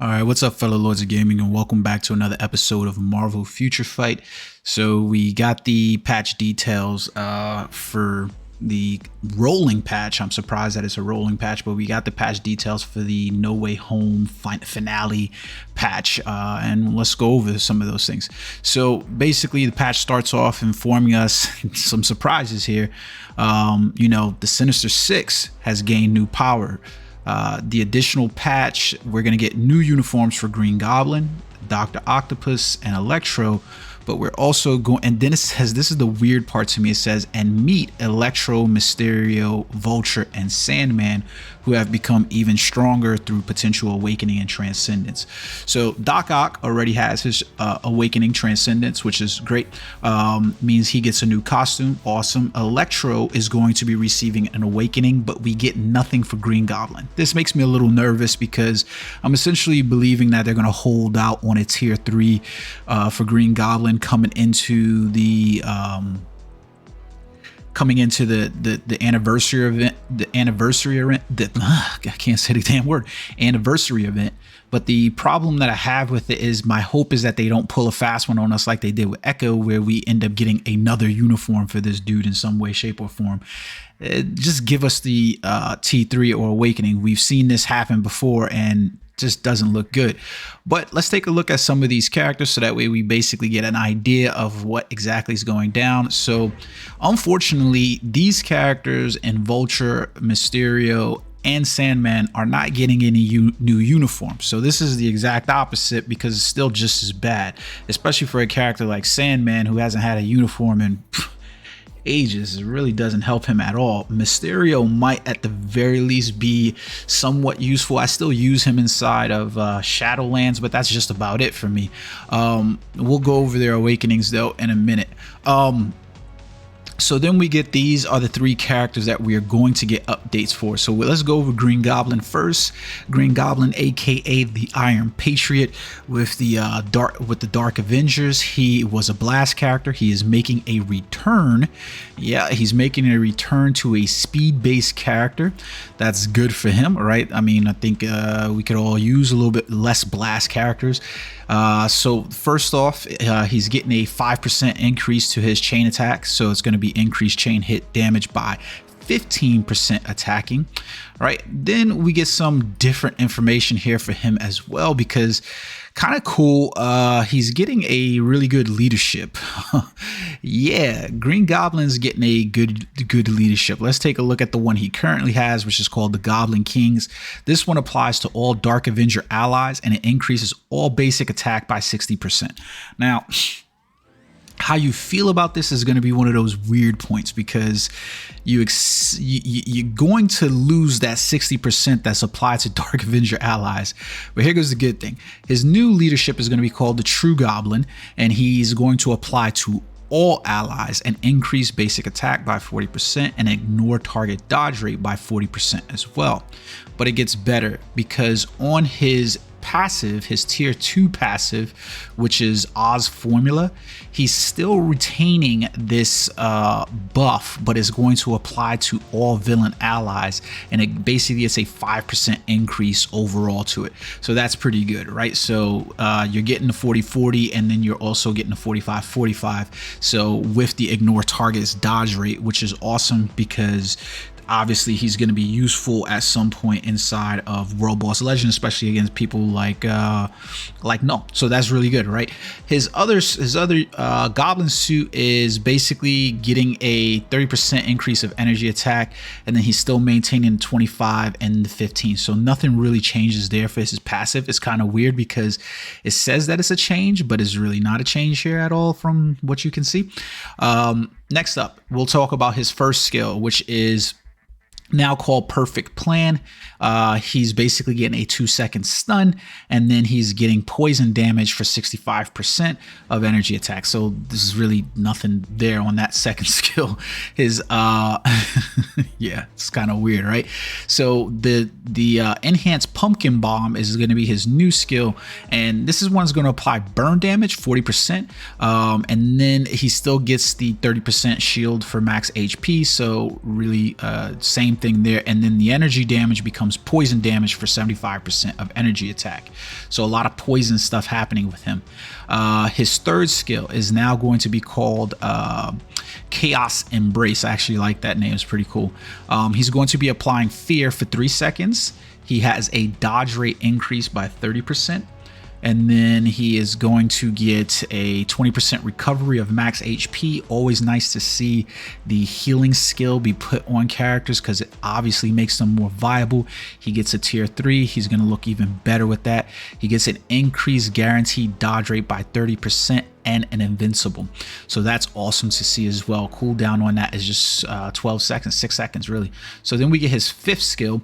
All right, what's up, fellow Lords of Gaming, and welcome back to another episode of Marvel Future Fight. So we got the patch details for the rolling patch. I'm surprised that it's a rolling patch, but we got the patch details for the No Way Home finale patch, and let's go over some of those things. So basically, the patch starts off informing us some surprises here. You know, the Sinister Six has gained new power. The additional patch, we're going to get new uniforms for Green Goblin, Dr. Octopus, and Electro, but we're also going, and then it says, this is the weird part to me, it says, and meet Electro, Mysterio, Vulture, and Sandman, who have become even stronger through potential awakening and transcendence. So Doc Ock already has his awakening transcendence, which is great. Means he gets a new costume. Awesome. Electro is going to be receiving an awakening, but we get nothing for Green Goblin. This makes me a little nervous because I'm essentially believing that they're going to hold out on a tier 3 for Green Goblin coming into the anniversary event, I can't say the damn word, anniversary event. But the problem that I have with it is, my hope is that they don't pull a fast one on us like they did with Echo, where we end up getting another uniform for this dude in some way, shape, or form. Just give us the T3 or Awakening. We've seen this happen before and just doesn't look good. But let's take a look at some of these characters so that way we basically get an idea of what exactly is going down. So unfortunately, these characters in Vulture, Mysterio, and Sandman are not getting any new uniforms. So this is the exact opposite, because it's still just as bad, especially for a character like Sandman, who hasn't had a uniform in ages. It really doesn't help him at all. Mysterio might at the very least be somewhat useful. I still use him inside of Shadowlands, but that's just about it for me. We'll go over their awakenings though in a minute. So then we get, these are the 3 characters that we are going to get updates for. So let's go over Green Goblin first. Green Goblin, aka the Iron Patriot, with the Dark Avengers. He was a blast character. He is making a return. Yeah, he's making a return to a speed-based character. That's good for him, right? I mean, I think we could all use a little bit less blast characters. So first off, he's getting a 5% increase to his chain attack. So it's going to be increased chain hit damage by 15% attacking. Right, then we get some different information here for him as well, because kind of cool, he's getting a really good leadership. Yeah, Green Goblin's getting a good leadership. Let's take a look at the one he currently has, which is called the Goblin Kings. This one applies to all Dark Avenger allies, and it increases all basic attack by 60%. Now, how you feel about this is going to be one of those weird points, because you're going to lose that 60% that's applied to Dark Avenger allies. But here goes the good thing. His new leadership is going to be called the True Goblin, and he's going to apply to all allies and increase basic attack by 40% and ignore target dodge rate by 40% as well. But it gets better, because on his passive, his tier 2 passive, which is Oz Formula, he's still retaining this buff, but is going to apply to all villain allies, and it basically is a 5% increase overall to it. So that's pretty good, right? So you're getting the 40-40, and then you're also getting the 45-45. So with the ignore targets dodge rate, which is awesome, because obviously he's going to be useful at some point inside of World Boss Legend, especially against people like Null. So that's really good, right? His other Goblin suit is basically getting a 30% increase of energy attack, and then he's still maintaining 25 and the 15. So nothing really changes there for his passive. It's kind of weird, because it says that it's a change, but it's really not a change here at all from what you can see. Next up, we'll talk about his first skill, which is now called Perfect Plan. He's basically getting a 2-second stun, and then he's getting poison damage for 65% of energy attack. So this is really nothing there on that second skill. His yeah, it's kind of weird, right? So the enhanced Pumpkin Bomb is going to be his new skill, and this is one's going to apply burn damage 40%, and then he still gets the 30% shield for max HP. So really same same thing there. And then the energy damage becomes poison damage for 75% of energy attack. So a lot of poison stuff happening with him. His third skill is now going to be called Chaos Embrace. I actually like that name, it's pretty cool. He's going to be applying fear for 3 seconds. He has a dodge rate increase by 30%. And then he is going to get a 20% recovery of max HP. Always nice to see the healing skill be put on characters because it obviously makes them more viable. He gets a tier 3. He's going to look even better with that. He gets an increased guaranteed dodge rate by 30% and an invincible. So that's awesome to see as well. Cooldown on that is just 12 seconds, 6 seconds really. So then we get his fifth skill.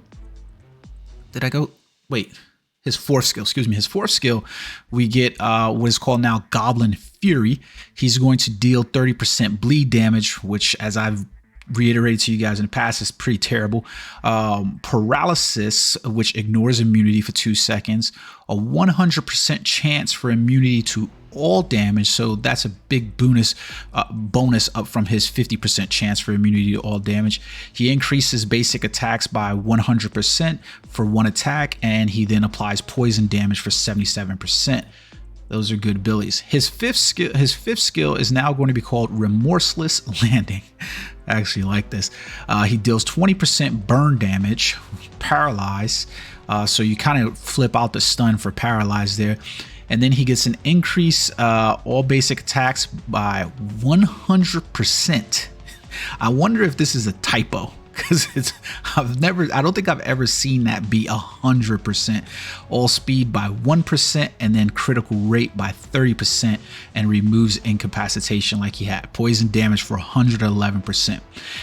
Did I go? Wait. His fourth skill, excuse me, his fourth skill, we get what is called now Goblin Fury. He's going to deal 30% bleed damage, which, as I've reiterated to you guys in the past, is pretty terrible. Paralysis, which ignores immunity for 2 seconds. A 100% chance for immunity to all damage, so that's a big bonus up from his 50% chance for immunity to all damage. He increases basic attacks by 100% for 1 attack, and he then applies poison damage for 77%. Those are good abilities. His fifth skill is now going to be called Remorseless Landing. I actually like this. He deals 20% burn damage, paralyze. So you kind of flip out the stun for paralyze there. And then he gets an increase all basic attacks by 100%. I wonder if this is a typo, because I don't think I've ever seen that be 100%. All speed by 1%, and then critical rate by 30%, and removes incapacitation like he had. Poison damage for 111%.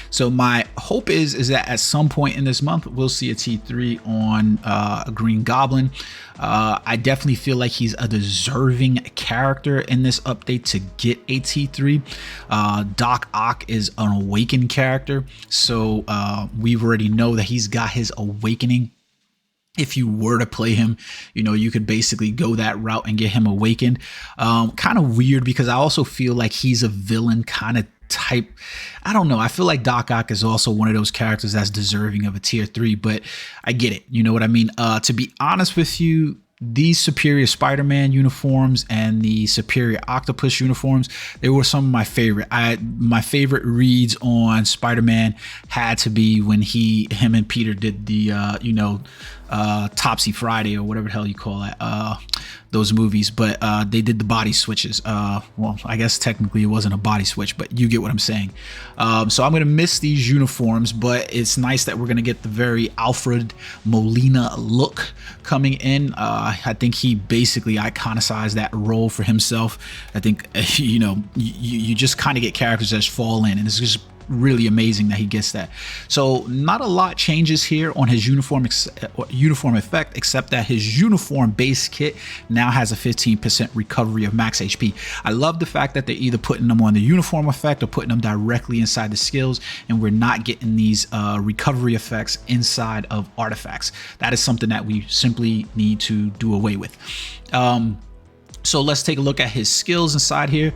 So my hope is that at some point in this month we'll see a T3 on a Green Goblin. I definitely feel like he's a deserving character in this update to get a T3. Doc Ock is an awakened character, so we already know that he's got his awakening. If you were to play him, you know, you could basically go that route and get him awakened. Kind of weird, because I also feel like he's a villain kind of type. I don't know. I feel like Doc Ock is also one of those characters that's deserving of a tier 3, but I get it. You know what I mean? To be honest with you, these Superior Spider-Man uniforms and the Superior Octopus uniforms, they were some of my favorite. My favorite reads on Spider-Man had to be when him and Peter did the Topsy Friday or whatever the hell you call it, those movies, but they did the body switches. Well, I guess technically it wasn't a body switch, but you get what I'm saying. So I'm gonna miss these uniforms, but it's nice that we're gonna get the very Alfred Molina look coming in. I think he basically iconicized that role for himself. I think you just kind of get characters that just fall in, and it's just really amazing that he gets that. So not a lot changes here on his uniform effect, except that his uniform base kit now has a 15% recovery of max HP. I love the fact that they're either putting them on the uniform effect or putting them directly inside the skills, and we're not getting these recovery effects inside of artifacts. That is something that we simply need to do away with. So let's take a look at his skills inside here.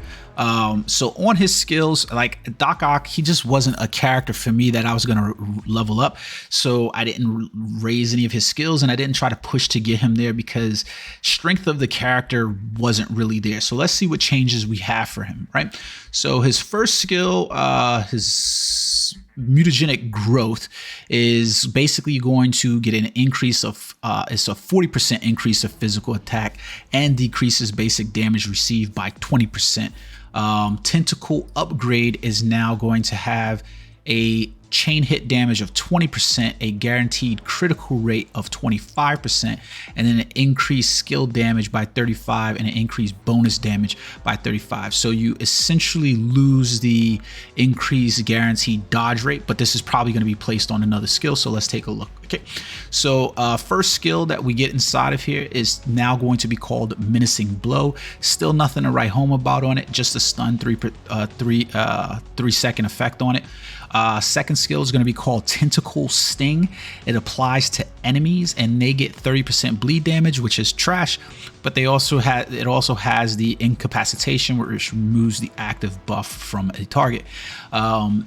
So on his skills, like Doc Ock, he just wasn't a character for me that I was going to level up. So I didn't raise any of his skills, and I didn't try to push to get him there because strength of the character wasn't really there. So let's see what changes we have for him, right? So his first skill, his mutagenic growth, is basically going to get an increase of it's a 40% increase of physical attack and decreases basic damage received by 20%. Tentacle upgrade is now going to have a chain hit damage of 20%, a guaranteed critical rate of 25%, and then an increased skill damage by 35 and an increased bonus damage by 35. So you essentially lose the increased guaranteed dodge rate, but this is probably going to be placed on another skill. So let's take a look. Okay, so first skill that we get inside of here is now going to be called Menacing Blow. Still nothing to write home about on it, just a stun 3 second effect on it. Second skill is going to be called Tentacle Sting. It applies to enemies and they get 30% bleed damage, which is trash, but it also has the incapacitation, which removes the active buff from a target.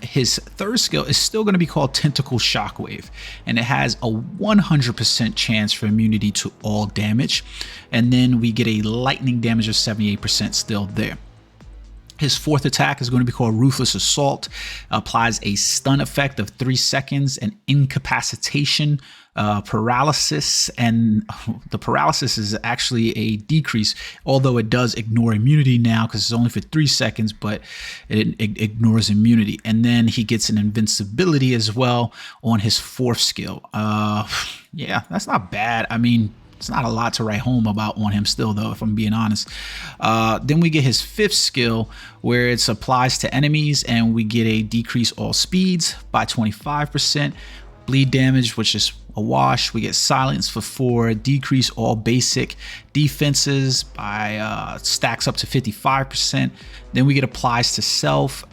His third skill is still going to be called Tentacle Shockwave, and it has a 100% chance for immunity to all damage, and then we get a lightning damage of 78% still there. His fourth attack is going to be called Ruthless Assault. Applies a stun effect of 3 seconds and incapacitation, paralysis, and the paralysis is actually a decrease, although it does ignore immunity now because it's only for 3 seconds, but it ignores immunity. And then he gets an invincibility as well on his fourth skill. Yeah, that's not bad. I mean, it's not a lot to write home about on him still, though, if I'm being honest. Then we get his fifth skill, where it applies to enemies, and we get a decrease all speeds by 25%. Bleed damage, which is a wash. We get silence for 4, decrease all basic defenses by stacks up to 55%. Then we get applies to self,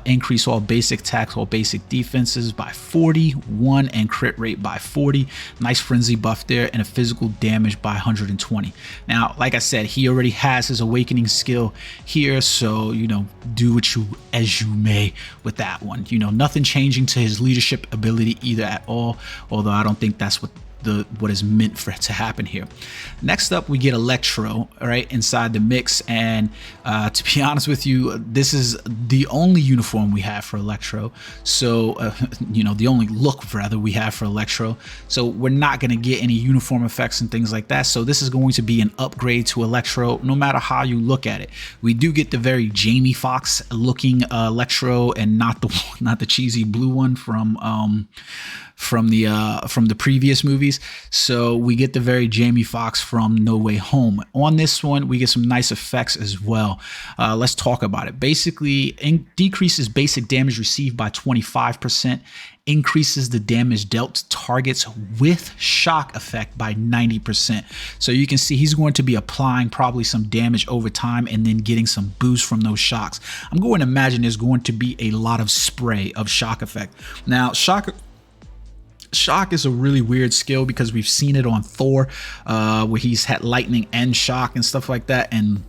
increase all basic attacks, all basic defenses by 41, and crit rate by 40. Nice frenzy buff there, and a physical damage by 120. Now, like I said, he already has his awakening skill here, so do as you may with that one. Nothing changing to his leadership ability either at all, although I don't think that's what is meant for it to happen here. Next up, we get Electro right inside the mix, and to be honest with you, this is the only uniform we have for Electro. So the only look rather we have for Electro. So we're not going to get any uniform effects and things like that. So this is going to be an upgrade to Electro, no matter how you look at it. We do get the very Jamie Foxx looking Electro, and not the cheesy blue one from the previous movies. So we get the very Jamie Foxx from No Way Home. On this one, we get some nice effects as well. Let's talk about it. Basically, decreases basic damage received by 25%, increases the damage dealt to targets with shock effect by 90%. So you can see he's going to be applying probably some damage over time and then getting some boost from those shocks. I'm going to imagine there's going to be a lot of spray of shock effect. Now, Shock is a really weird skill because we've seen it on Thor, where he's had lightning and shock and stuff like that, and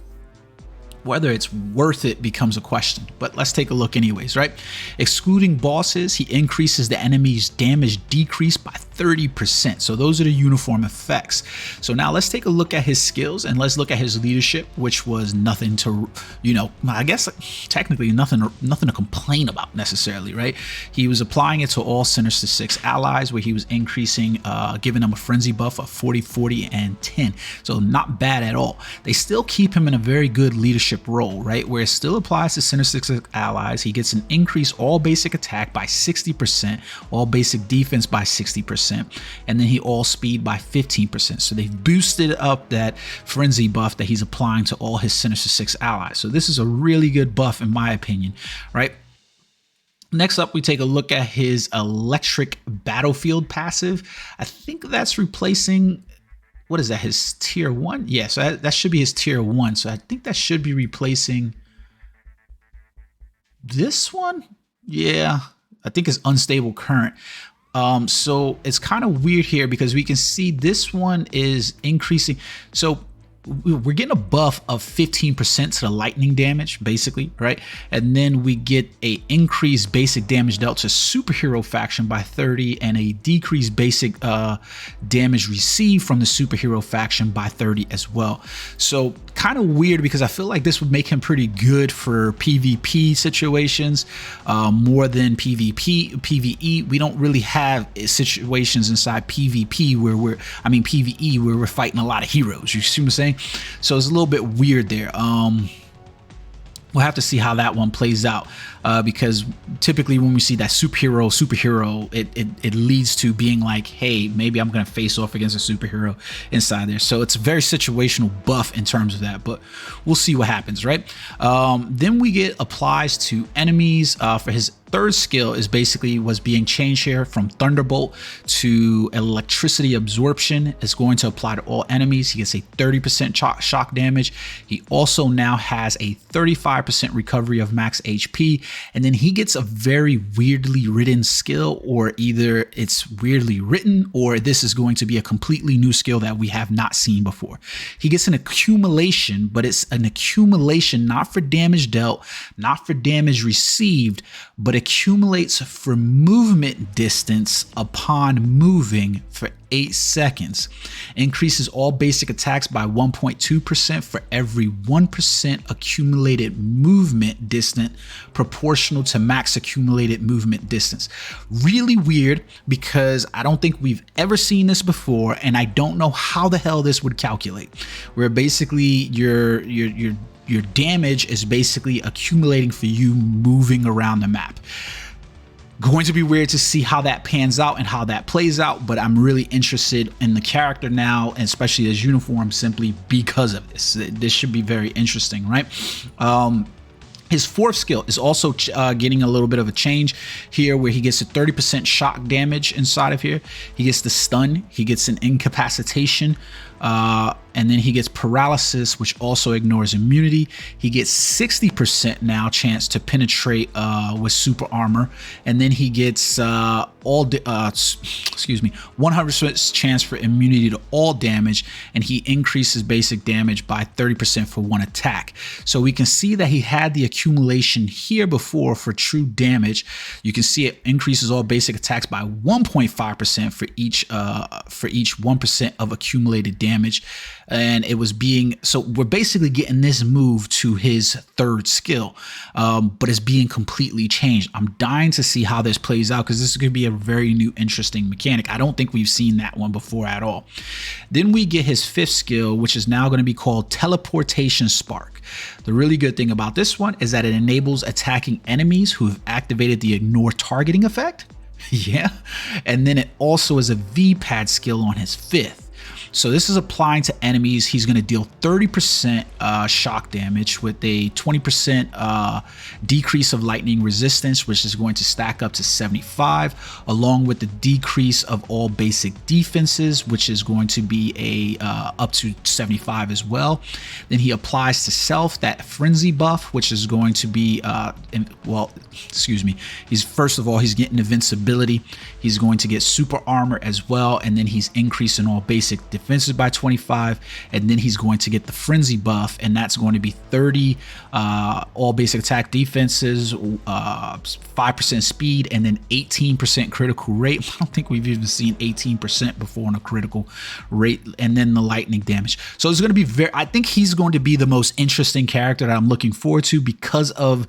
whether it's worth it becomes a question. But let's take a look anyways, right? Excluding bosses, he increases the enemy's damage decrease by 30%. So those are the uniform effects. So now let's take a look at his skills, and let's look at his leadership, which was nothing to, I guess technically nothing to complain about necessarily, right? He was applying it to all Sinister Six allies, where he was increasing, giving them a frenzy buff of 40, 40, and 10. So not bad at all. They still keep him in a very good leadership role, right, where it still applies to Sinister Six allies. He gets an increase all basic attack by 60%, all basic defense by 60%, and then he all speed by 15%. So they've boosted up that frenzy buff that he's applying to all his Sinister Six allies. So this is a really good buff in my opinion, right? Next up, we take a look at his electric battlefield passive. I think that's replacing, what is that, his tier 1? Yeah, so that should be his tier 1. So I think that should be replacing this one. Yeah, I think it's unstable current. So it's kind of weird here because we can see this one is increasing. So we're getting a buff of 15% to the lightning damage, basically, right? And then we get a increased basic damage dealt to superhero faction by 30, and a decreased basic damage received from the superhero faction by 30 as well. So kind of weird because I feel like this would make him pretty good for PvP situations, more than PvE. We don't really have situations inside PvP where PvE where we're fighting a lot of heroes. You see what I'm saying? So it's a little bit weird there. We'll have to see how that one plays out, because typically when we see that superhero, it leads to being like, hey, maybe I'm gonna face off against a superhero inside there. So it's a very situational buff in terms of that, but we'll see what happens, right? Then we get applies to enemies for his third skill is basically was being changed here from Thunderbolt to Electricity Absorption. It's going to apply to all enemies. He gets a 30% shock damage. He also now has a 35% recovery of max HP, and then he gets a very weirdly written skill, or either it's weirdly written or this is going to be a completely new skill that we have not seen before. He gets an accumulation, but it's an accumulation not for damage dealt, not for damage received, but accumulates for movement distance upon moving for 8 seconds. Increases all basic attacks by 1.2% for every 1% accumulated movement distance proportional to max accumulated movement distance. Really weird, because I don't think we've ever seen this before, and I don't know how the hell this would calculate, where basically your damage is basically accumulating for you moving around the map. Going to be weird to see how that pans out and how that plays out, but I'm really interested in the character now, and especially his uniform, simply because of this. This should be very interesting, right? His fourth skill is also getting a little bit of a change here, where he gets a 30% shock damage inside of here. He gets the stun, he gets an incapacitation, and then he gets paralysis, which also ignores immunity. He gets 60% now chance to penetrate with super armor, and then he gets 100% chance for immunity to all damage, and he increases basic damage by 30% for one attack. So we can see that he had the accumulation here before for true damage. You can see it increases all basic attacks by 1.5% for each 1% of accumulated damage. And it was being, so we're basically getting this move to his third skill, but it's being completely changed. I'm dying to see how this plays out, because this is going to be a very new, interesting mechanic. I don't think we've seen that one before at all. Then we get his fifth skill, which is now going to be called Teleportation Spark. The really good thing about this one is that it enables attacking enemies who have activated the ignore targeting effect. Yeah. And then it also is a V-pad skill on his fifth. So this is applying to enemies. He's going to deal 30% shock damage with a 20% decrease of lightning resistance, which is going to stack up to 75, along with the decrease of all basic defenses, which is going to be a up to 75 as well. Then he applies to self that frenzy buff, which is going to be he's first of all, he's getting invincibility. He's going to get super armor as well, and then he's increasing all basic defenses by 25, and then he's going to get the frenzy buff, and that's going to be 30 all basic attack defenses, 5% speed, and then 18% critical rate. I don't think we've even seen 18% before on a critical rate, and then the lightning damage. So it's going to be I think he's going to be the most interesting character that I'm looking forward to, because of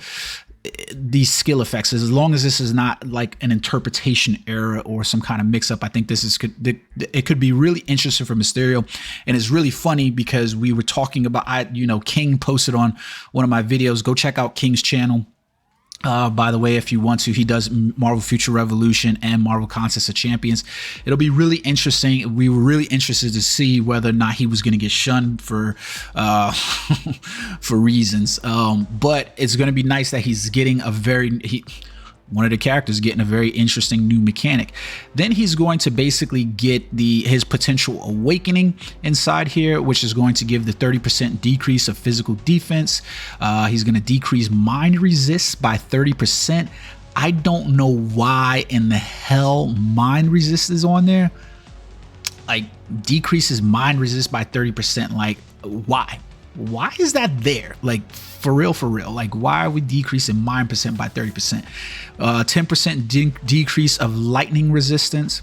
these skill effects. As long as this is not like an interpretation error or some kind of mix up, I think this is it could be really interesting for Mysterio. And it's really funny because we were talking about, King posted on one of my videos. Go check out King's channel. By the way, if you want to, he does Marvel Future Revolution and Marvel Contest of Champions. It'll be really interesting. We were really interested to see whether or not he was going to get shunned for for reasons. But it's going to be nice that he's getting one of the characters getting a very interesting new mechanic. Then he's going to basically get his potential awakening inside here, which is going to give the 30% decrease of physical defense. He's going to decrease mind resist by 30%. I don't know why in the hell mind resist is on there. Like, decreases mind resist by 30%. Like, why? Why is that there? Like, for real, like, why are we decreasing mind percent by 30%? 10% decrease of lightning resistance,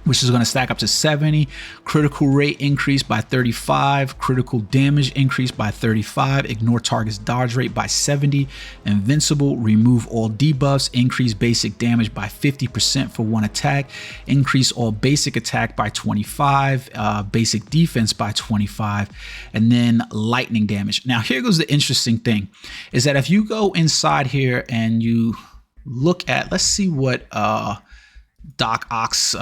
which is going to stack up to 70. Critical rate increase by 35. Critical damage increase by 35. Ignore target's dodge rate by 70. Invincible, remove all debuffs. Increase basic damage by 50% for one attack. Increase all basic attack by 25. Basic defense by 25. And then lightning damage. Now, here goes the interesting thing, is that if you go inside here and you look at, let's see what Doc Ock's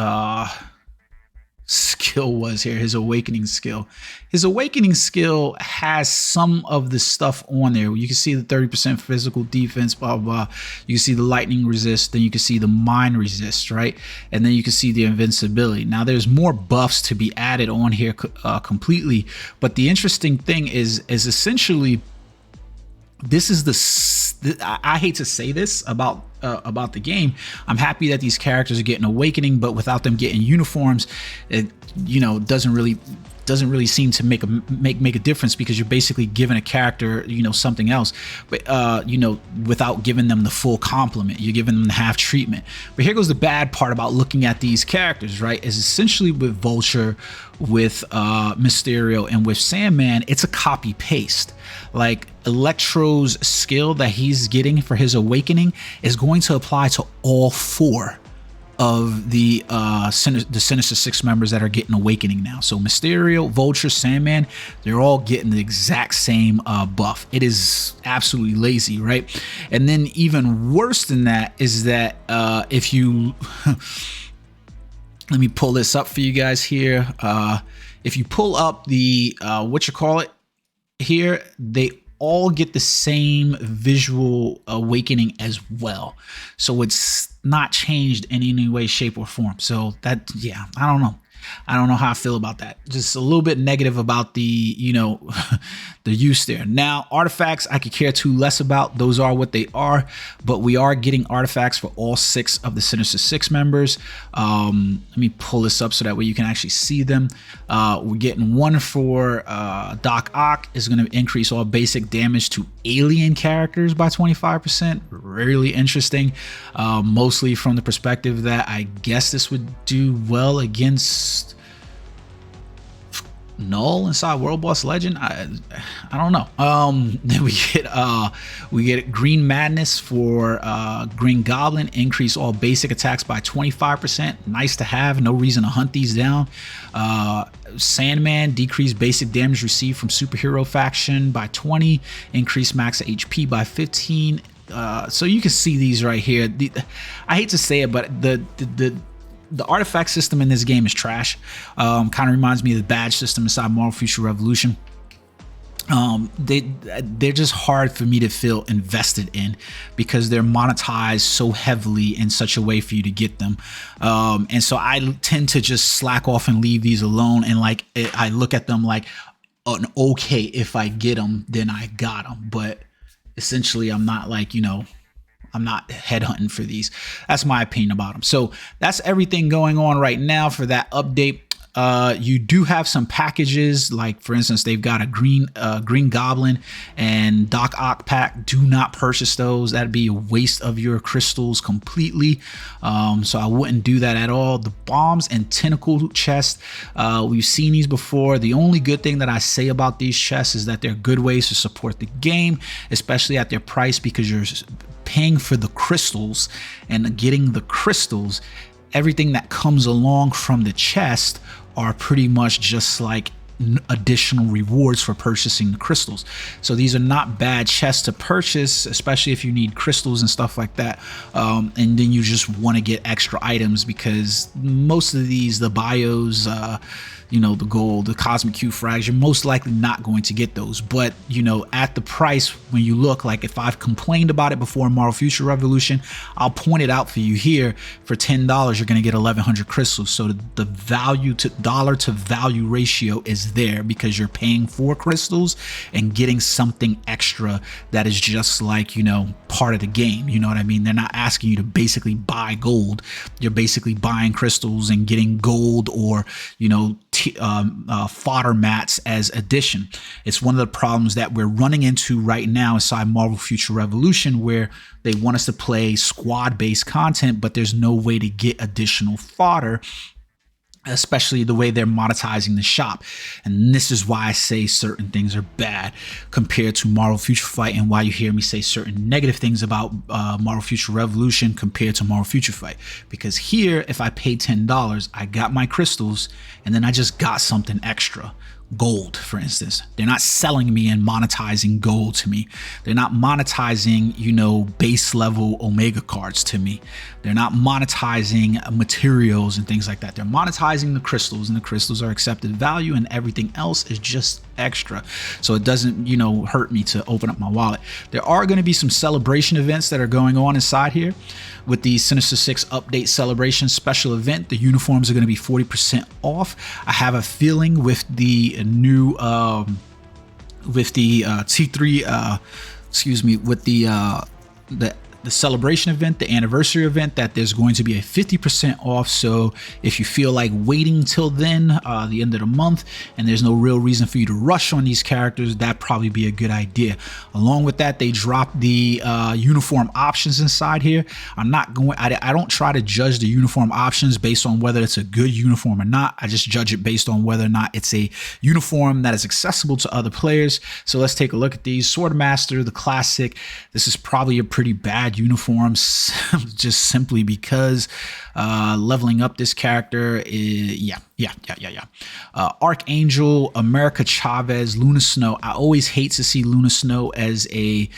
skill was here, his awakening skill. His awakening skill has some of the stuff on there. You can see the 30% physical defense, blah, blah, blah. You can see the lightning resist, then you can see the mind resist, right? And then you can see the invincibility. Now there's more buffs to be added on here completely, but the interesting thing is essentially, this is I hate to say this about the game. I'm happy that these characters are getting awakening, but without them getting uniforms, it doesn't really seem to make a difference, because you're basically giving a character something else, but without giving them the full complement. You're giving them the half treatment. But here goes the bad part about looking at these characters, right? Is essentially with Vulture, with Mysterio, and with Sandman, it's a copy paste. Like Electro's skill that he's getting for his awakening is going to apply to all 4 of the Sinister Six members that are getting awakening now. So Mysterio, Vulture, Sandman, they're all getting the exact same buff. It is absolutely lazy, right? And then even worse than that is that if you let me pull this up for you guys here. If you pull up the here, they all get the same visual awakening as well. So it's not changed in any way, shape, or form. So that, yeah, I don't know. I don't know how I feel about that. Just a little bit negative about the, the use there. Now, artifacts, I could care too less about. Those are what they are, but we are getting artifacts for all 6 of the Sinister Six members. Let me pull this up so that way you can actually see them. We're getting one for Doc Ock, is going to increase all basic damage to alien characters by 25%. Really interesting. Mostly from the perspective that I guess this would do well against Null inside World Boss Legend. I don't know. Then we get Green Madness for Green Goblin, increase all basic attacks by 25%. Nice to have. No reason to hunt these down. Sandman, decrease basic damage received from superhero faction by 20, increase max HP by 15. So you can see these right here. I hate to say it, but the artifact system in this game is trash. Kind of reminds me of the badge system inside Marvel Future Revolution. They're just hard for me to feel invested in, because they're monetized so heavily in such a way for you to get them. And so I tend to just slack off and leave these alone. And like, I look at them like an okay, if I get them, then I got them. But essentially, I'm not like, I'm not headhunting for these. That's my opinion about them. So that's everything going on right now for that update. You do have some packages, like for instance, they've got a green Goblin and Doc Ock pack. Do not purchase those. That'd be a waste of your crystals completely. So I wouldn't do that at all. The bombs and tentacle chest, we've seen these before. The only good thing that I say about these chests is that they're good ways to support the game, especially at their price, because you're paying for the crystals, and getting the crystals, everything that comes along from the chest are pretty much just like additional rewards for purchasing the crystals. So these are not bad chests to purchase, especially if you need crystals and stuff like that. And then you just want to get extra items, because most of these, the bios, the gold, the cosmic Q frags, you're most likely not going to get those. But at the price, when you look, like if I've complained about it before in Marvel Future Revolution, I'll point it out for you here. For $10, you're going to get 1,100 crystals. So the value to dollar to value ratio is there, because you're paying for crystals and getting something extra that is just like, part of the game. You know what I mean? They're not asking you to basically buy gold. You're basically buying crystals and getting gold, or fodder mats as addition. It's one of the problems that we're running into right now inside Marvel Future Revolution, where they want us to play squad-based content, but there's no way to get additional fodder, especially the way they're monetizing the shop. And this is why I say certain things are bad compared to Marvel Future Fight, and why you hear me say certain negative things about Marvel Future Revolution compared to Marvel Future Fight. Because here, if I pay $10, I got my crystals, and then I just got something extra. gold, for instance. They're not selling me and monetizing gold to me. They're not monetizing, you know, base level Omega cards to me. They're not monetizing materials and things like that. They're monetizing the crystals, and the crystals are accepted value, and everything else is just extra. So it doesn't, you know, hurt me to open up my wallet. There are going to be some celebration events that are going on inside here. With the Sinister 6 update celebration special event, the uniforms are going to be 40% off. I have a feeling with the new T3 excuse me, with the celebration event, the anniversary event, that there's going to be a 50% off. So if you feel like waiting till then, the end of the month, and there's no real reason for you to rush on these characters, that'd probably be a good idea. Along with that, they dropped the uniform options inside here. I don't try to judge the uniform options based on whether it's a good uniform or not. I just judge it based on whether or not it's a uniform that is accessible to other players. So let's take a look at these. Swordmaster, the classic. This is probably a pretty bad uniforms, just simply because leveling up this character is Archangel, America Chavez, Luna Snow. I always hate to see Luna Snow as a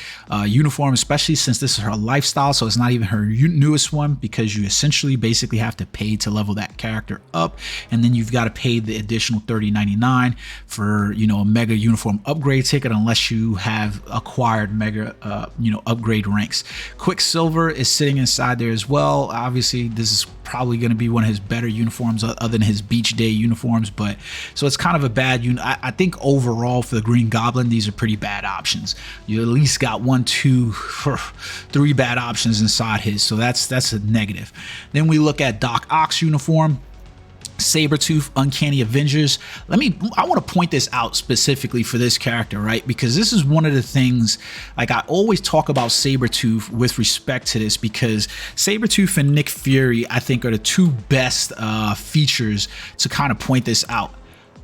uniform, especially since this is her lifestyle, so it's not even her newest one, because you essentially basically have to pay to level that character up, and then you've got to pay the additional $30.99 for, you know, a mega uniform upgrade ticket, unless you have acquired mega upgrade ranks. Quicksilver is sitting inside there as well. Obviously this is probably going to be one of his better uniforms other than his beach day uniforms, but so it's kind of a bad I think overall for the Green Goblin, these are pretty bad options. You at least got 1, 2, 3 bad options inside his, so that's a negative. Then we look at Doc Ock's uniform. Sabretooth, Uncanny Avengers. I want to point this out specifically for this character, right? Because this is one of the things, like, I always talk about Sabretooth with respect to this, because Sabretooth and Nick Fury, I think, are the two best features to kind of point this out.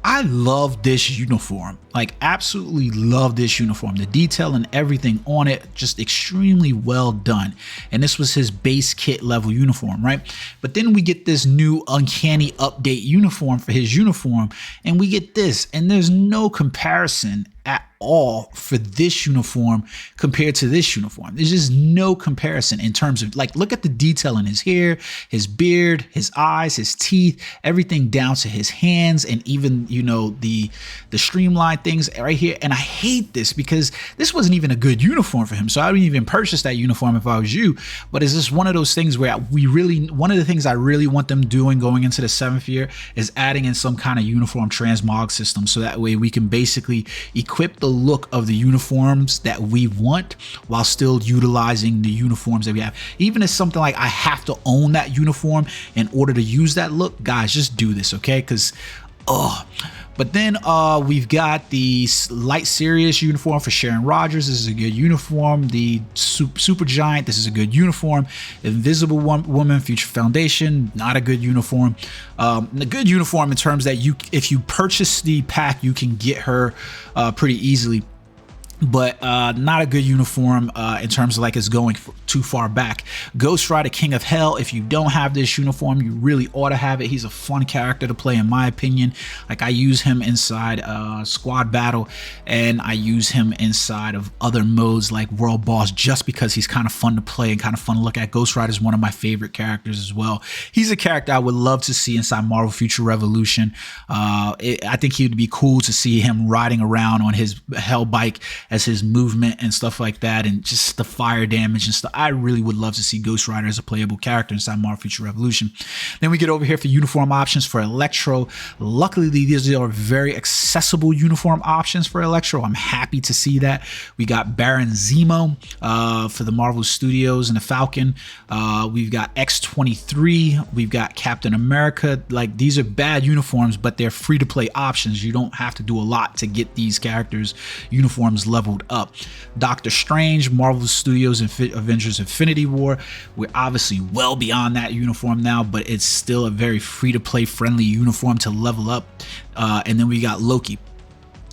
I love this uniform, like absolutely love this uniform. The detail and everything on it, just extremely well done. And this was his base kit level uniform, right? But then we get this new Uncanny update uniform for his uniform, and we get this, and there's no comparison at all for this uniform compared to this uniform. There's just no comparison in terms of, like, look at the detail in his hair, his beard, his eyes, his teeth, everything down to his hands, and even, you know, the streamlined things right here. And I hate this because this wasn't even a good uniform for him, so I wouldn't even purchase that uniform if I was you. But it's just one of those things where one of the things I really want them doing going into the 7th year is adding in some kind of uniform transmog system, so that way we can basically equip the look of the uniforms that we want while still utilizing the uniforms that we have. Even if something like I have to own that uniform in order to use that look, guys, just do this, okay? Because but then we've got the Light Sirius uniform for Sharon Rogers. This is a good uniform. The Super Giant, this is a good uniform. Invisible Woman, Future Foundation, not a good uniform. A good uniform in terms that if you purchase the pack, you can get her pretty easily. But not a good uniform in terms of, like, it's going too far back. Ghost Rider, King of Hell. If you don't have this uniform, you really ought to have it. He's a fun character to play, in my opinion. Like, I use him inside squad battle, and I use him inside of other modes like World Boss, just because he's kind of fun to play and kind of fun to look at. Ghost Rider is one of my favorite characters as well. He's a character I would love to see inside Marvel Future Revolution. I think he would be cool to see him riding around on his Hell bike as his movement and stuff like that, and just the fire damage and stuff. I really would love to see Ghost Rider as a playable character inside Marvel Future Revolution. Then we get over here for uniform options for Electro. Luckily, these are very accessible uniform options for Electro. I'm happy to see that. We got Baron Zemo for the Marvel Studios and the Falcon. We've got X-23. We've got Captain America. Like, these are bad uniforms, but they're free to play options. You don't have to do a lot to get these characters' uniforms leveled up. Doctor Strange, Marvel Studios and Avengers Infinity War. We're obviously well beyond that uniform now, but it's still a very free to play friendly uniform to level up. And then we got Loki.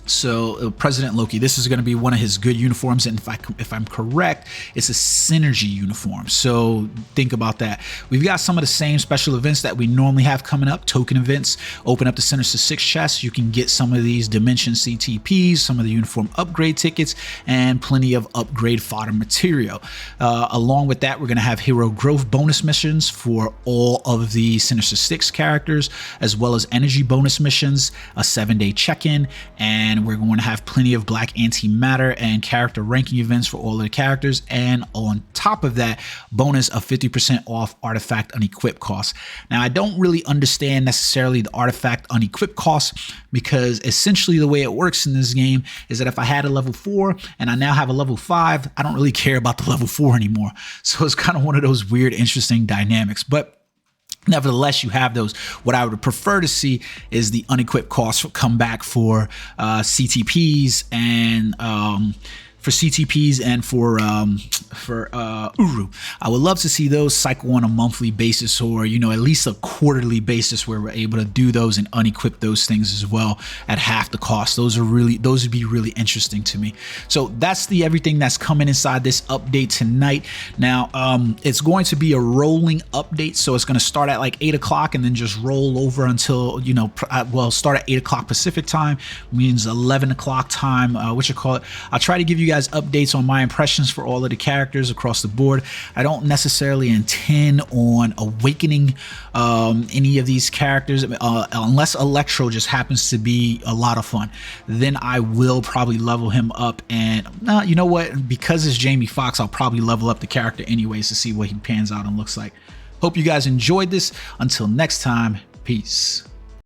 So President Loki, this is going to be one of his good uniforms, and if I'm correct, it's a synergy uniform. So think about that. We've got some of the same special events that we normally have coming up. Token events, open up the Sinister Six chest. You can get some of these Dimension CTPs, some of the uniform upgrade tickets, and plenty of upgrade fodder material. Along with that, we're going to have hero growth bonus missions for all of the Sinister Six characters, as well as energy bonus missions, a 7-day check-in, and we're going to have plenty of black antimatter and character ranking events for all of the characters. And on top of that, bonus of 50% off artifact unequip costs. Now, I don't really understand necessarily the artifact unequip costs, because essentially the way it works in this game is that if I had a level 4 and I now have a level 5, I don't really care about the level 4 anymore. So it's kind of one of those weird, interesting dynamics. But nevertheless, you have those. What I would prefer to see is the unequipped costs come back for CTPs and for Uru. I would love to see those cycle on a monthly basis, or at least a quarterly basis, where we're able to do those and unequip those things as well at half the cost. Those would be really interesting to me. So that's everything that's coming inside this update tonight. Now it's going to be a rolling update, so it's going to start at like 8 o'clock and then just roll over until start at 8 o'clock Pacific time, means 11 o'clock time. I'll try to give you guys updates on my impressions for all of the characters across the board. I don't necessarily intend on awakening any of these characters unless Electro just happens to be a lot of fun. Then I will probably level him up, and you know what, because it's Jamie Foxx, I'll probably level up the character anyways to see what he pans out and looks like. Hope you guys enjoyed this. Until next time, peace.